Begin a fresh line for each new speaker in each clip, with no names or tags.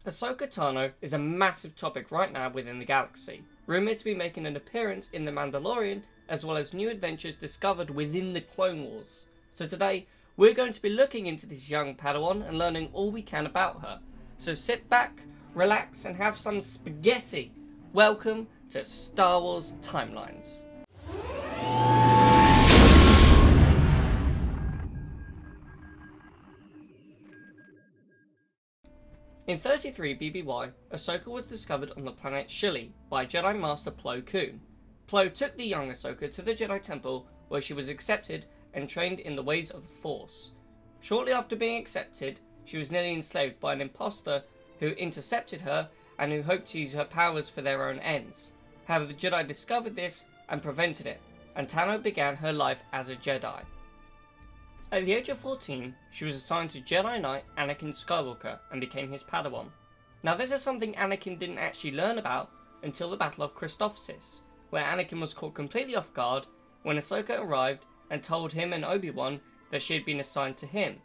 Ahsoka Tano is a massive topic right now within the galaxy, rumoured to be making an appearance in The Mandalorian, as well as new adventures discovered within the Clone Wars. So today, we're going to be looking into this young Padawan and learning all we can about her. So sit back, relax, and have some spaghetti. Welcome to Star Wars Timelines. In 33 BBY, Ahsoka was discovered on the planet Shili by Jedi Master Plo Koon. Plo took the young Ahsoka to the Jedi Temple, where she was accepted and trained in the ways of the Force. Shortly after being accepted, she was nearly enslaved by an imposter who intercepted her and who hoped to use her powers for their own ends. However, the Jedi discovered this and prevented it, and Tano began her life as a Jedi. At the age of 14, she was assigned to Jedi Knight Anakin Skywalker and became his Padawan. Now this is something Anakin didn't actually learn about until the Battle of Christophsis, where Anakin was caught completely off guard when Ahsoka arrived and told him and Obi-Wan that she had been assigned to him.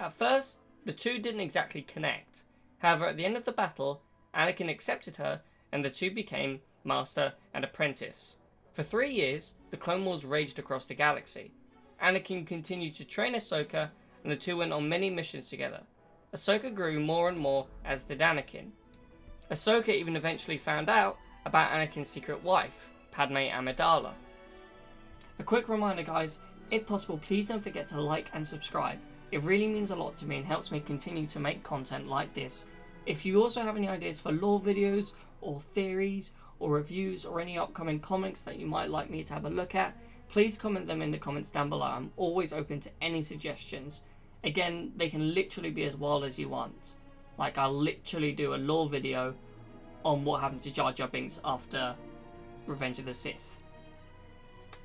At first, the two didn't exactly connect. However, at the end of the battle, Anakin accepted her and the two became master and apprentice. For 3 years, the Clone Wars raged across the galaxy. Anakin continued to train Ahsoka, and the two went on many missions together. Ahsoka grew more and more, as did Anakin. Ahsoka even eventually found out about Anakin's secret wife, Padme Amidala. A quick reminder guys, if possible please don't forget to like and subscribe. It really means a lot to me and helps me continue to make content like this. If you also have any ideas for lore videos, or theories, or reviews, or any upcoming comics that you might like me to have a look at, please comment them in the comments down below. I'm always open to any suggestions. Again, they can literally be as wild as you want. Like, I'll literally do a lore video on what happened to Jar Jar Binks after Revenge of the Sith.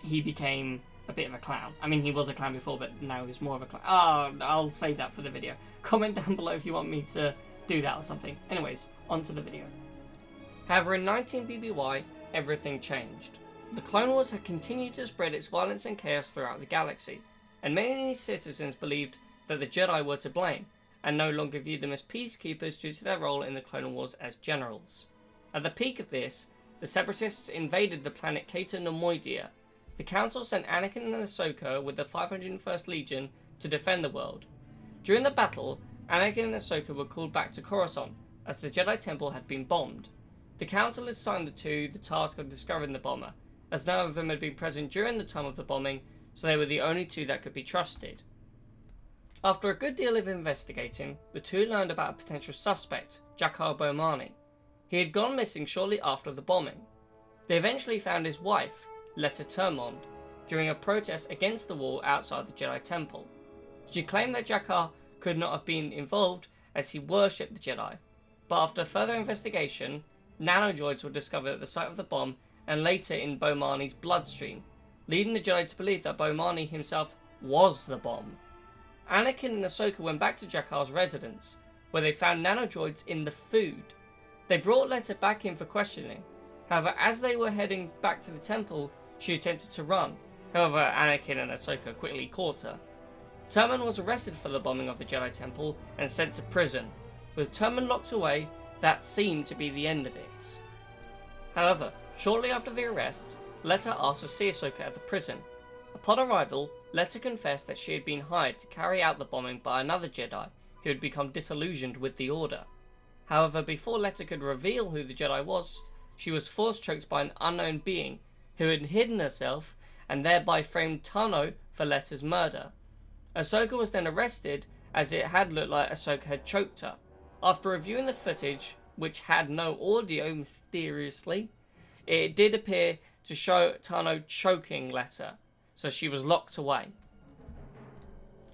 He became a bit of a clown. I mean, he was a clown before, but now he's more of a clown. I'll save that for the video. Comment down below if you want me to do that or something. Anyways, on to the video. However, in 19 BBY, everything changed. The Clone Wars had continued to spread its violence and chaos throughout the galaxy, and many citizens believed that the Jedi were to blame, and no longer viewed them as peacekeepers due to their role in the Clone Wars as generals. At the peak of this, the Separatists invaded the planet Cater Nemoidia. The Council sent Anakin and Ahsoka with the 501st Legion to defend the world. During the battle, Anakin and Ahsoka were called back to Coruscant, as the Jedi Temple had been bombed. The Council assigned the two the task of discovering the bomber, as none of them had been present during the time of the bombing, so they were the only two that could be trusted. After a good deal of investigating, the two learned about a potential suspect, Jakar Bomani. He had gone missing shortly after the bombing. They eventually found his wife, Letta Termond, during a protest against the wall outside the Jedi Temple. She claimed that Jakar could not have been involved as he worshipped the Jedi, but after further investigation, nanodroids were discovered at the site of the bomb and later in Bomani's bloodstream, leading the Jedi to believe that Bomani himself was the bomb. Anakin and Ahsoka went back to Jakar's residence, where they found nanodroids in the food. They brought Letta back in for questioning. However, as they were heading back to the temple, she attempted to run. However, Anakin and Ahsoka quickly caught her. Terman was arrested for the bombing of the Jedi Temple and sent to prison. With Terman locked away, that seemed to be the end of it. However, shortly after the arrest, Letta asked to see Ahsoka at the prison. Upon arrival, Letta confessed that she had been hired to carry out the bombing by another Jedi who had become disillusioned with the Order. However, before Letta could reveal who the Jedi was, she was force choked by an unknown being who had hidden herself and thereby framed Tano for Letta's murder. Ahsoka was then arrested, as it had looked like Ahsoka had choked her. After reviewing the footage, which had no audio mysteriously, it did appear to show Tano choking Letta, so she was locked away.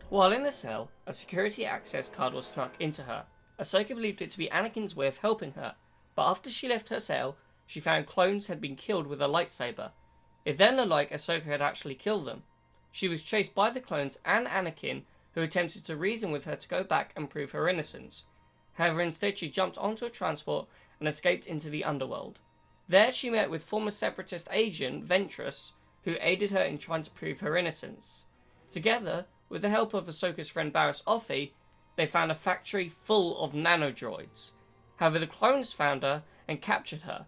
While in the cell, a security access card was snuck into her. Ahsoka believed it to be Anakin's way of helping her, but after she left her cell, she found clones had been killed with a lightsaber. It then looked like Ahsoka had actually killed them. She was chased by the clones and Anakin, who attempted to reason with her to go back and prove her innocence. However, instead she jumped onto a transport and escaped into the underworld. There she met with former Separatist agent Ventress, who aided her in trying to prove her innocence. Together, with the help of Ahsoka's friend Barriss Offee, they found a factory full of nanodroids. However, the clones found her and captured her.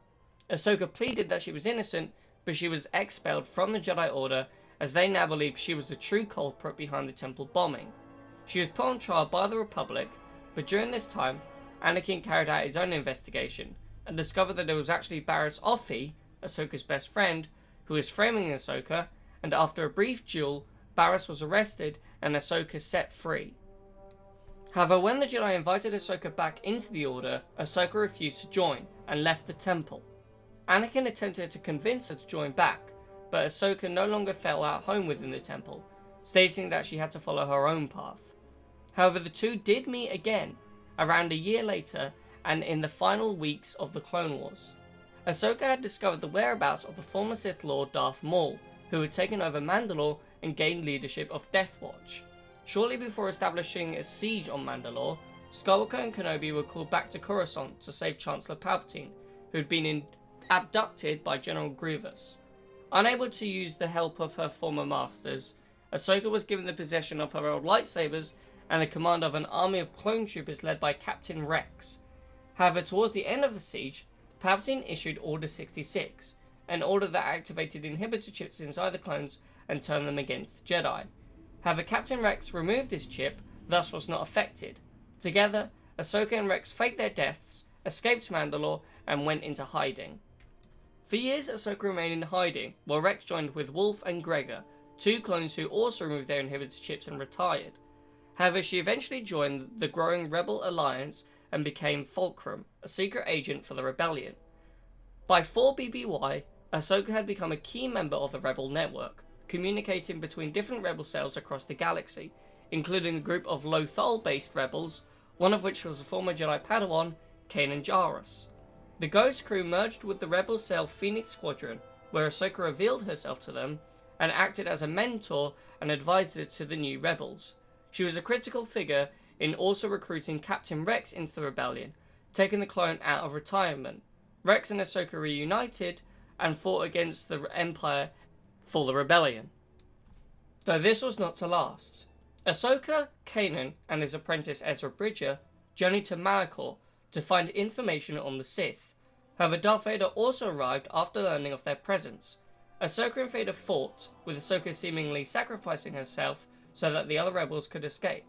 Ahsoka pleaded that she was innocent, but she was expelled from the Jedi Order as they now believed she was the true culprit behind the temple bombing. She was put on trial by the Republic, but during this time, Anakin carried out his own investigation and discovered that it was actually Barriss Offee, Ahsoka's best friend, who was framing Ahsoka, and after a brief duel, Barriss was arrested and Ahsoka set free. However, when the Jedi invited Ahsoka back into the Order, Ahsoka refused to join and left the temple. Anakin attempted to convince her to join back, but Ahsoka no longer felt at home within the temple, stating that she had to follow her own path. However, the two did meet again, around a year later, and in the final weeks of the Clone Wars. Ahsoka had discovered the whereabouts of the former Sith Lord Darth Maul, who had taken over Mandalore and gained leadership of Death Watch. Shortly before establishing a siege on Mandalore, Skywalker and Kenobi were called back to Coruscant to save Chancellor Palpatine, who had been abducted by General Grievous. Unable to use the help of her former masters, Ahsoka was given the possession of her old lightsabers and the command of an army of clone troopers led by Captain Rex. However, towards the end of the siege, Palpatine issued Order 66, an order that activated inhibitor chips inside the clones and turned them against the Jedi. However, Captain Rex removed his chip, thus was not affected. Together, Ahsoka and Rex faked their deaths, escaped Mandalore, and went into hiding. For years, Ahsoka remained in hiding, while Rex joined with Wolf and Gregor, two clones who also removed their inhibitor chips and retired. However, she eventually joined the growing Rebel Alliance and became Fulcrum, a secret agent for the Rebellion. By 4 BBY, Ahsoka had become a key member of the Rebel network, communicating between different Rebel cells across the galaxy, including a group of Lothal-based rebels, one of which was a former Jedi Padawan, Kanan Jarrus. The Ghost crew merged with the Rebel cell Phoenix Squadron, where Ahsoka revealed herself to them, and acted as a mentor and advisor to the new rebels. She was a critical figure in also recruiting Captain Rex into the rebellion, taking the clone out of retirement. Rex and Ahsoka reunited and fought against the Empire for the rebellion. Though this was not to last. Ahsoka, Kanan, and his apprentice Ezra Bridger journeyed to Malachor to find information on the Sith. However, Darth Vader also arrived after learning of their presence. Ahsoka and Vader fought, with Ahsoka seemingly sacrificing herself so that the other rebels could escape.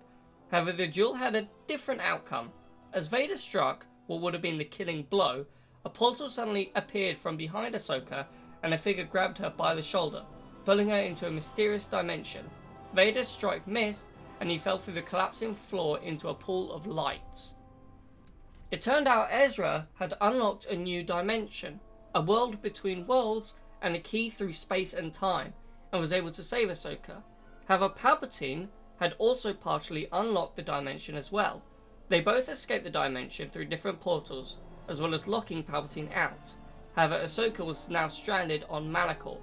However, the duel had a different outcome. As Vader struck what would have been the killing blow, a portal suddenly appeared from behind Ahsoka and a figure grabbed her by the shoulder, pulling her into a mysterious dimension. Vader's strike missed and he fell through the collapsing floor into a pool of light. It turned out Ezra had unlocked a new dimension, a world between worlds and a key through space and time, and was able to save Ahsoka. However, Palpatine had also partially unlocked the dimension as well. They both escaped the dimension through different portals, as well as locking Palpatine out. However, Ahsoka was now stranded on Malachor.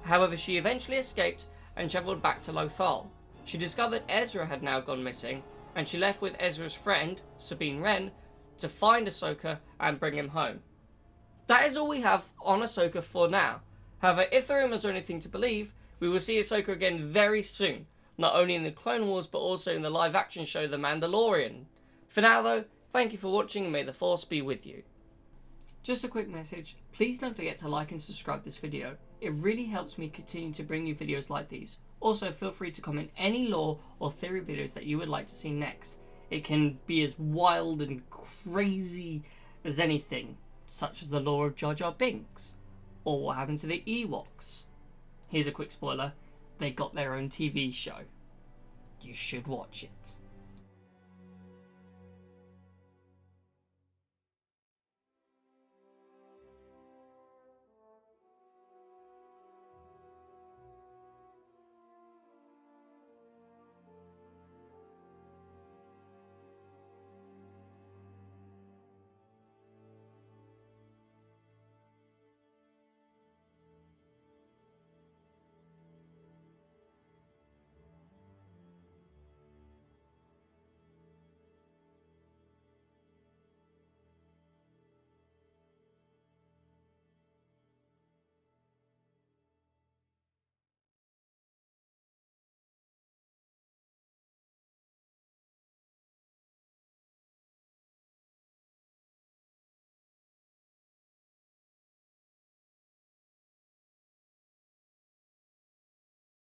However, she eventually escaped and travelled back to Lothal. She discovered Ezra had now gone missing, and she left with Ezra's friend, Sabine Wren, to find Ahsoka and bring him home. That is all we have on Ahsoka for now. However, if the rumours are anything to believe, we will see Ahsoka again very soon, not only in the Clone Wars but also in the live action show The Mandalorian. For now though, thank you for watching and may the Force be with you. Just a quick message, please don't forget to like and subscribe this video. It really helps me continue to bring you videos like these. Also, feel free to comment any lore or theory videos that you would like to see next. It can be as wild and crazy as anything, such as the lore of Jar Jar Binks, or what happened to the Ewoks. Here's a quick spoiler, they got their own TV show. You should watch it.